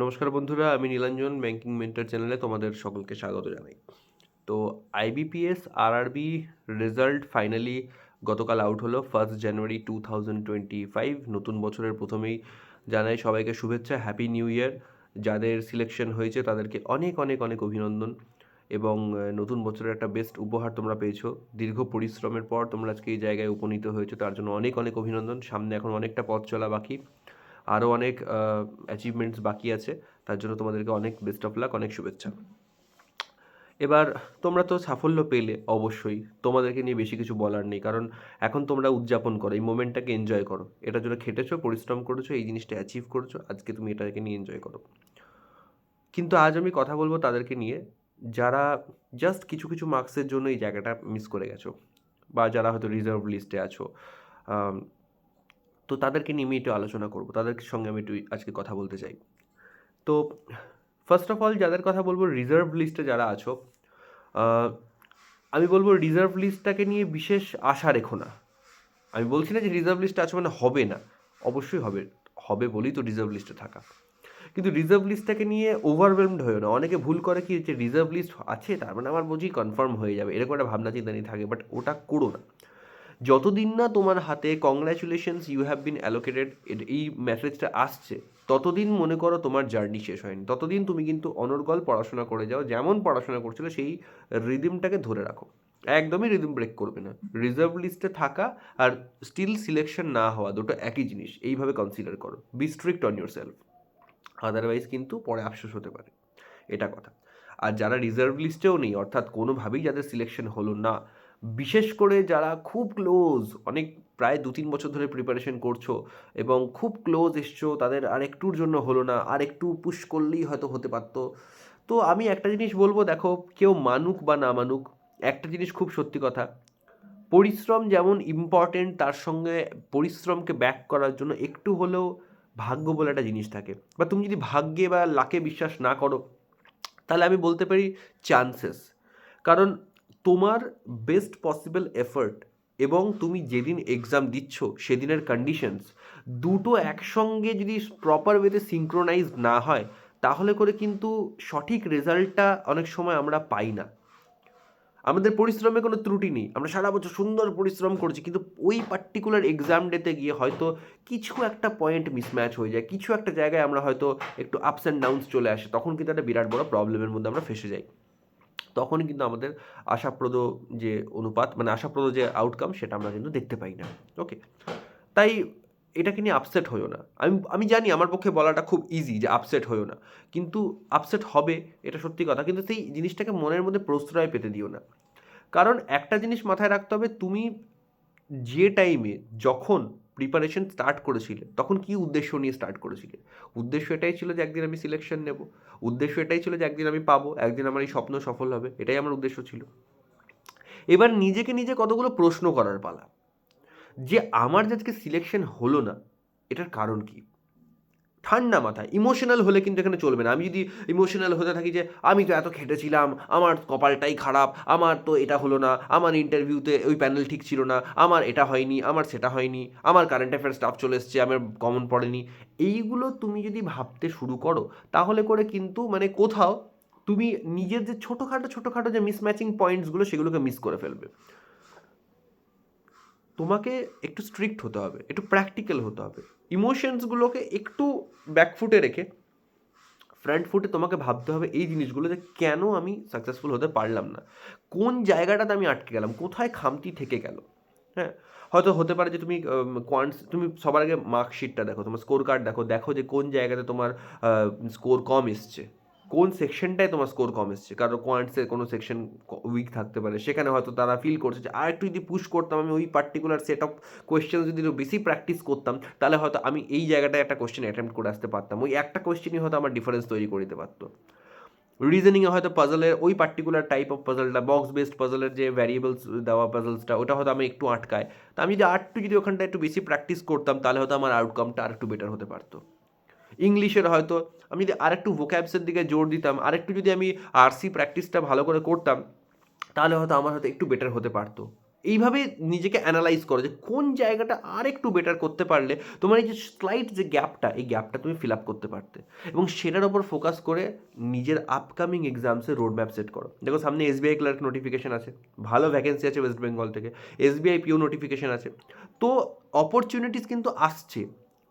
নমস্কার বন্ধুরা, আমি নীলাঞ্জন ব্যাংকিং মেন্টর চ্যানেলে তোমাদের সকলকে স্বাগত জানাই। তো আইবিপিএস আরআরবি রেজাল্ট ফাইনালি গতকাল আউট হলো 1 জানুয়ারি 2025। নতুন বছরের প্রথমেই জানাই সবাইকে শুভেচ্ছা, হ্যাপি নিউ ইয়ার। যাদের সিলেকশন হয়েছে তাদেরকে অনেক অনেক অনেক অভিনন্দন এবং নতুন বছরের একটা বেস্ট উপহার তোমরা পেয়েছো। দীর্ঘ পরিশ্রমের পর তোমরা আজকে এই জায়গায় উপনীত হয়েছো, তার জন্য অনেক অনেক অভিনন্দন। সামনে এখন অনেকটা পথ চলা বাকি, আরও অনেক অ্যাচিভমেন্টস বাকি আছে, তার জন্য তোমাদেরকে অনেক বেস্ট অফ লাক, অনেক শুভেচ্ছা। এবার তোমরা তো সাফল্য পেলে, অবশ্যই তোমাদেরকে নিয়ে বেশি কিছু বলার নেই, কারণ এখন তোমরা উদযাপন করো, এই মোমেন্টটাকে এনজয় করো। এটার জন্য খেটেছো, পরিশ্রম করেছো, এই জিনিসটা অ্যাচিভ করেছো, আজকে তুমি এটাকে নিয়ে এনজয় করো। কিন্তু আজ আমি কথা বলবো তাদেরকে নিয়ে যারা জাস্ট কিছু কিছু মার্কসের জন্য এই জায়গাটা মিস করে গেছো, বা যারা হয়তো রিজার্ভ লিস্টে আছো। তো তাদেরকে নিয়ে আমি একটু আলোচনা করবো, তাদের সঙ্গে আমি একটু আজকে কথা বলতে চাই। তো ফার্স্ট অফ অল যাদের কথা বলবো, রিজার্ভ লিস্টে যারা আছো, আহ, আমি বলবো রিজার্ভ লিস্টটাকে নিয়ে বিশেষ আশা রেখো না। আমি বলছি না যে রিজার্ভ লিস্টে আছো মানে হবে না, অবশ্যই হবে, হবে বলেই তো রিজার্ভ লিস্টে থাকা। কিন্তু রিজার্ভ লিস্টটাকে নিয়ে ওভারওয়েলমড হয়েও না। অনেকে ভুল করে কি, যে রিজার্ভ লিস্ট আছে তার মানে আমার বুঝি কনফার্ম হয়ে যাবে, এরকম একটা ভাবনা চিন্তা নিয়ে থাকে, বাট ওটা করো না। যতদিন না তোমার হাতে কংগ্র্যাচুলেশনস ইউ হ্যাভ বিন অ্যালোকেটেড এই মেসেজটা আসছে, ততদিন মনে করো তোমার জার্নি শেষ হয়নি। ততদিন তুমি কিন্তু অনর্গল পড়াশোনা করে যাও, যেমন পড়াশোনা করছিল সেই রিদিমটাকে ধরে রাখো, একদমই রিদিম ব্রেক করবে না। রিজার্ভ লিস্টে থাকা আর স্টিল সিলেকশন না হওয়া দুটো একই জিনিস, এইভাবে কনসিডার করো। Be strict on yourself, otherwise কিন্তু পরে আফসোস হতে পারে, এটা কথা। আর যারা রিজার্ভ লিস্টেও নেই, অর্থাৎ কোনোভাবেই যাদের সিলেকশন হলো না, বিশেষ করে যারা খুব ক্লোজ, অনেক প্রায় 2-3 বছর ধরে প্রিপারেশন করছো এবং খুব ক্লোজ এসছো, তাদের আর একটুর জন্য হলো না, আর একটু পুশ করলেই হয়তো হতে পারতো। তো আমি একটা জিনিস বলবো, দেখো, কেউ মানুক বা না মানুক, একটা জিনিস খুব সত্যি কথা, পরিশ্রম যেমন ইম্পর্টেন্ট, তার সঙ্গে পরিশ্রমকে ব্যাক করার জন্য একটু হলেও ভাগ্য বলে একটা জিনিস থাকে। বা তুমি যদি ভাগ্যে বা লাকে বিশ্বাস না করো, তাহলে আমি বলতে পারি চান্সেস। কারণ তোমার বেস্ট পসিবল এফর্ট এবং তুমি যেদিন এক্সাম দিচ্ছ সেদিনের কন্ডিশনস, দুটো একসঙ্গে যদি প্রপার ওয়েতে সিঙ্ক্রোনাইজ না হয়, তাহলে করে কিন্তু সঠিক রেজাল্টটা অনেক সময় আমরা পাই না। আমাদের পরিশ্রমে কোনো ত্রুটি নেই, আমরা সারা বছর সুন্দর পরিশ্রম করছি, কিন্তু ওই পার্টিকুলার এক্সাম ডেতে গিয়ে হয়তো কিছু একটা পয়েন্ট মিসম্যাচ হয়ে যায়, কিছু একটা জায়গায় আমরা হয়তো একটু আপস অ্যান্ড ডাউনস চলে আসে, তখন কিন্তু একটা বিরাট বড় প্রবলেমের মধ্যে আমরা ফেসে যাই। তখন কিন্তু আমাদের আশাপ্রদ যে অনুপাত, মানে আশাপ্রদ যে আউটকাম, সেটা আমরা কিন্তু দেখতে পাই না। ওকে, তাই এটাকে নিয়ে আপসেট হইও না। আমি আমি জানি আমার পক্ষে বলাটা খুব ইজি যে আপসেট হইও না, কিন্তু আপসেট হবে, এটা সত্যি কথা, কিন্তু সেই জিনিসটাকে মনের মধ্যে প্রশ্রয় পেতে দিও না। কারণ একটা জিনিস মাথায় রাখতে হবে, তুমি যে টাইমে যখন প্রিপারেশন স্টার্ট করেছিলে, তখন কি উদ্দেশ্য নিয়ে স্টার্ট করেছিলে? উদ্দেশ্য এটাই ছিল যে একদিন আমি সিলেকশন নেব, উদ্দেশ্য এটাই ছিল যে একদিন আমি পাবো, একদিন আমার এই স্বপ্ন সফল হবে, এটাই আমার উদ্দেশ্য ছিল। এবার নিজেকে নিজে কতগুলো প্রশ্ন করার পালা, যে আমার যে আজকে সিলেকশন হলো না, এটার কারণ কি? ঠান্ডা মাথায়, ইমোশনাল হলে কিন্তু এখানে চলবে না। আমি যদি ইমোশনাল হতে থাকি যে আমি তো এত খেটেছিলাম, আমার কপালটাই খারাপ, আমার তো এটা হলো না, আমার ইন্টারভিউতে ওই প্যানেল ঠিক ছিল না, আমার এটা হয়নি, আমার সেটা হয়নি, আমার কারেন্ট অ্যাফেয়ার্স স্টাফ চলে এসছে, আমার কমন পড়েনি, এইগুলো তুমি যদি ভাবতে শুরু করো, তাহলে করে কিন্তু মানে কোথাও তুমি নিজের যে ছোটোখাটো ছোটোখাটো যে মিসম্যাচিং পয়েন্টসগুলো, সেগুলোকে মিস করে ফেলবে। তোমাকে একটু স্ট্রিক্ট হতে হবে, একটু প্র্যাকটিক্যাল হতে হবে, ইমোশনসগুলোকে একটু ব্যাকফুটে রেখে ফ্রন্ট ফুটে তোমাকে ভাবতে হবে এই জিনিসগুলো, যে কেন আমি সাকসেসফুল হতে পারলাম না, কোন জায়গাটাতে আমি আটকে গেলাম, কোথায় খামতি থেকে গেল। হ্যাঁ, হয়তো হতে পারে যে তুমি তুমি সবার আগে মার্কশিটটা দেখো, তোমার স্কোর কার্ড দেখো, দেখো যে কোন জায়গাতে তোমার স্কোর কম এসছে, কোন সেকশনটায় তোমার স্কোর কম এসছে। কারো কোয়ান্টসের কোনো সেকশন উইক থাকতে পারে, সেখানে হয়তো তারা ফিল করছে যে আর একটু যদি পুশ করতাম, আমি ওই পার্টিকুলার সেট অফ কোয়েশ্চেন যদি একটু বেশি প্র্যাকটিস করতাম, তাহলে হয়তো আমি এই জায়গাটায় একটা কোয়েশ্চেন অ্যাটেম্প্ট করে আসতে পারতাম, ওই একটা কোয়েশ্চেনই হয়তো আমার ডিফারেন্স তৈরি করে দিতে পারতো। রিজনিংয়ে হয়তো পাজলের ওই পার্টিকুলার টাইপ অফ পাজলটা, বক্স বেসড পাজলের যে ভ্যারিয়েবলস দেওয়া পাজলসটা, ওটা হয়তো আমি একটু আটকায়, তা আমি যদি আরেকটু যদি ওখানটা একটু বেশি প্র্যাকটিস করতাম, তাহলে হয়তো আমার আউটকামটা আর একটু বেটার হতে পারতো। ইংলিশের হয়তো আমি যদি আরেকটু ভোক্যাবসের দিকে জোর দিতাম, আরেকটু যদি আমি আরসি প্র্যাকটিসটা ভালো করে করতাম, তাহলে হয়তো আমার হয়তো একটু বেটার হতে পারতো। এইভাবে নিজেকে অ্যানালাইজ করো যে কোন জায়গাটা আর একটু বেটার করতে পারলে তোমার এই যে স্লাইট যে গ্যাপটা, এই গ্যাপটা তুমি ফিল আপ করতে পারতে, এবং সেটার ওপর ফোকাস করে নিজের আপকামিং এক্সামসের রোড ম্যাপ সেট করো। দেখো সামনে এসবিআই ক্লার্ক নোটিফিকেশন আছে, ভালো ভ্যাকেন্সি আছে ওয়েস্ট বেঙ্গল থেকে, এসবিআই পিও নোটিফিকেশন আছে, তো অপরচুনিটিস কিন্তু আসছে।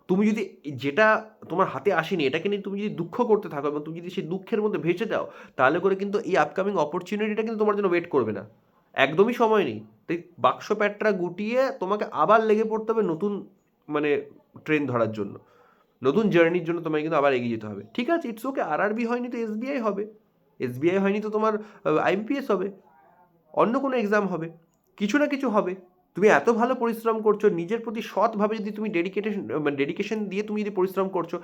তুমি যদি যেটা তোমার হাতে আসেনি এটাকে নিয়ে তুমি যদি দুঃখ করতে থাকো এবং তুমি যদি সেই দুঃখের মধ্যে ভেসে যাও, তাহলে করে কিন্তু এই আপকামিং অপরচুনিটিটা কিন্তু তোমার জন্য ওয়েট করবে না, একদমই সময় নেই। তাই বাক্স প্যাটরা গুটিয়ে তোমাকে আবার লেগে পড়তে হবে নতুন মানে ট্রেন ধরার জন্য, নতুন জার্নির জন্য তোমাকে কিন্তু আবার এগিয়ে যেতে হবে। ঠিক আছে, ইটস ওকে, আরআরবি হয়নি তো এসবিআই হবে, এসবিআই হয়নি তো তোমার আইএমপিএস হবে, অন্য কোনো এক্সাম হবে, কিছু না কিছু হবে। তুমি এত ভালো পরিশ্রম করছো, নিজের প্রতি সৎভাবে যদি তুমি ডেডিকেশন দিয়ে তুমি যদি পরিশ্রম করছো,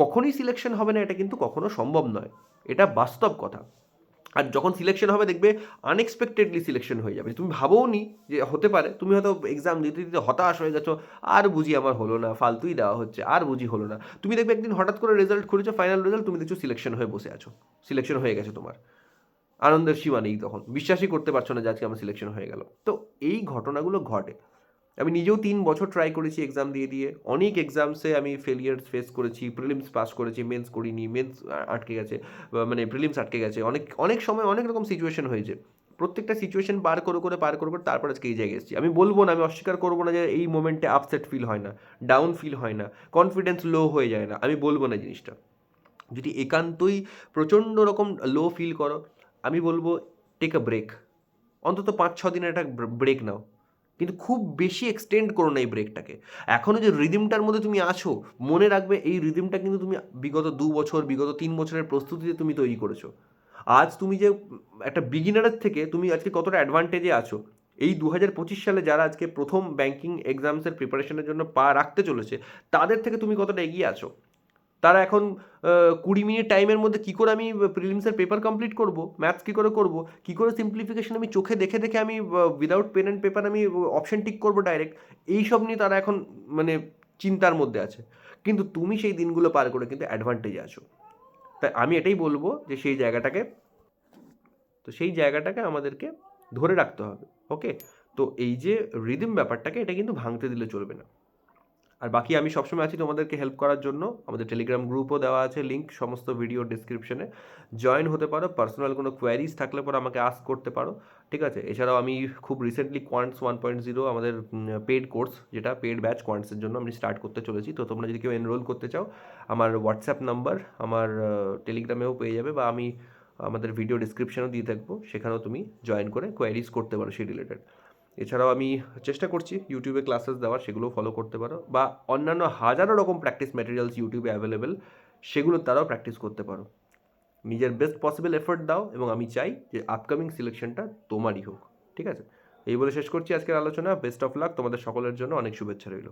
কখনোই সিলেকশন হবে না এটা কিন্তু কখনো সম্ভব নয়, এটা বাস্তব কথা। আর যখন সিলেকশন হবে দেখবে আনএক্সপেক্টেডলি সিলেকশন হয়ে যাবে, তুমি ভাবোও নি যে হতে পারে, তুমি হয়তো এক্সাম দিতে দিতে হতাশ হয়ে গেছো, আর বুঝি আমার হলো না, ফালতুই দেওয়া হচ্ছে, আর বুঝি হলো না। তুমি দেখবে একদিন হঠাৎ করে রেজাল্ট খুলেছো, ফাইনাল রেজাল্ট, তুমি দেখছো সিলেকশন হয়ে বসে আছো, সিলেকশন হয়ে গেছে তোমার, আনন্দের সীমা নেই, তখন বিশ্বাসই করতে পারছো না যে আজকে আমার সিলেকশন হয়ে গেল। তো এই ঘটনাগুলো ঘটে। আমি নিজেও 3 বছর ট্রাই করেছি এক্সাম দিয়ে দিয়ে, অনেক এক্সামসে আমি ফেলিয়ার ফেস করেছি, প্রিলিমস পাস করেছি, মেন্স করিনি, মেন্স আটকে গেছে, মানে প্রিলিমস আটকে গেছে, অনেক অনেক সময় অনেক রকম সিচুয়েশন হয়েছে। প্রত্যেকটা সিচুয়েশন পার করে তারপর আজকে এই জায়গায় এসেছি। আমি বলবো না, আমি অস্বীকার করবো না যে এই মোমেন্টে আপসেট ফিল হয় না, ডাউন ফিল হয় না, কনফিডেন্স লো হয়ে যায় না, আমি বলবো না জিনিসটা। যদি একান্তই প্রচণ্ড রকম লো ফিল করো, আমি বলবো টেক আ ব্রেক, অন্তত 5-6 দিনের একটা ব্রেক নাও, কিন্তু খুব বেশি এক্সটেন্ড করো না এই ব্রেকটাকে। এখনও যে রিদিমটার মধ্যে তুমি আছো, মনে রাখবে এই রিদিমটা কিন্তু তুমি বিগত 2 বছর, বিগত 3 বছরের প্রস্তুতিতে তুমি তৈরি করেছো। আজ তুমি যে একটা বিগিনারের থেকে তুমি আজকে কতটা অ্যাডভান্টেজে আছো, এই 2025 সালে যারা আজকে প্রথম ব্যাংকিং এক্সামসের প্রিপারেশনের জন্য পা রাখতে চলেছে, তাদের থেকে তুমি কতটা এগিয়ে আছো। তারা এখন 20 মিনিট টাইমের মধ্যে কী করে আমি প্রিলিমসের পেপার কমপ্লিট করব, ম্যাথস কী করে করব, কী করে সিম্পলিফিকেশন আমি চোখে দেখে দেখে আমি উইদাউট পেন অ্যান্ড পেপার আমি অপশন টিক করবো ডাইরেক্ট, এইসব নিয়ে তারা এখন মানে চিন্তার মধ্যে আছে। কিন্তু তুমি সেই দিনগুলো পার করে কিন্তু অ্যাডভান্টেজে আছো। তাই আমি এটাই বলবো যে সেই জায়গাটাকে আমাদেরকে ধরে রাখতে হবে। ওকে, তো এই যে রিদিম ব্যাপারটাকে, এটা কিন্তু ভাঙতে দিলে চলবে না। আর বাকি আমি সবসময় আছি তোমাদেরকে হেল্প করার জন্য, আমাদের টেলিগ্রাম গ্রুপও দেওয়া আছে লিঙ্ক সমস্ত ভিডিও ডিসক্রিপশনে, জয়েন হতে পারো, পার্সোনাল কোনো কোয়ারিজ থাকলে পরে আমাকে আস্ক করতে পারো। ঠিক আছে, এছাড়াও আমি খুব রিসেন্টলি কোয়ান্টস 1.0 আমাদের পেড কোর্স, যেটা পেড ব্যাচ কোয়ান্টসের জন্য আমি স্টার্ট করতে চলেছি। তো তোমরা যদি কেউ এনরোল করতে চাও, আমার হোয়াটসঅ্যাপ নাম্বার আমার টেলিগ্রামেও পেয়ে যাবে, বা আমি আমাদের ভিডিও ডিসক্রিপশনেও দিয়ে থাকবো, সেখানেও তুমি জয়েন করে কোয়ারিজ করতে পারো সেই রিলেটেড। এছাড়াও আমি চেষ্টা করছি ইউটিউবে ক্লাসেস দেওয়ার, সেগুলো ফলো করতে পারো, বা অন্যান্য হাজারো রকম প্র্যাকটিস ম্যাটেরিয়ালস ইউটিউবে অ্যাভেলেবেল, সেগুলো তারাও প্র্যাকটিস করতে পারো। নিজের বেস্ট পসিবল এফোর্ট দাও, এবং আমি চাই যে আপকামিং সিলেকশনটা তোমারই হোক। ঠিক আছে, এই বলে শেষ করছি আজকের আলোচনা। বেস্ট অফ লাক তোমাদের সকলের জন্য, অনেক শুভেচ্ছা রইল।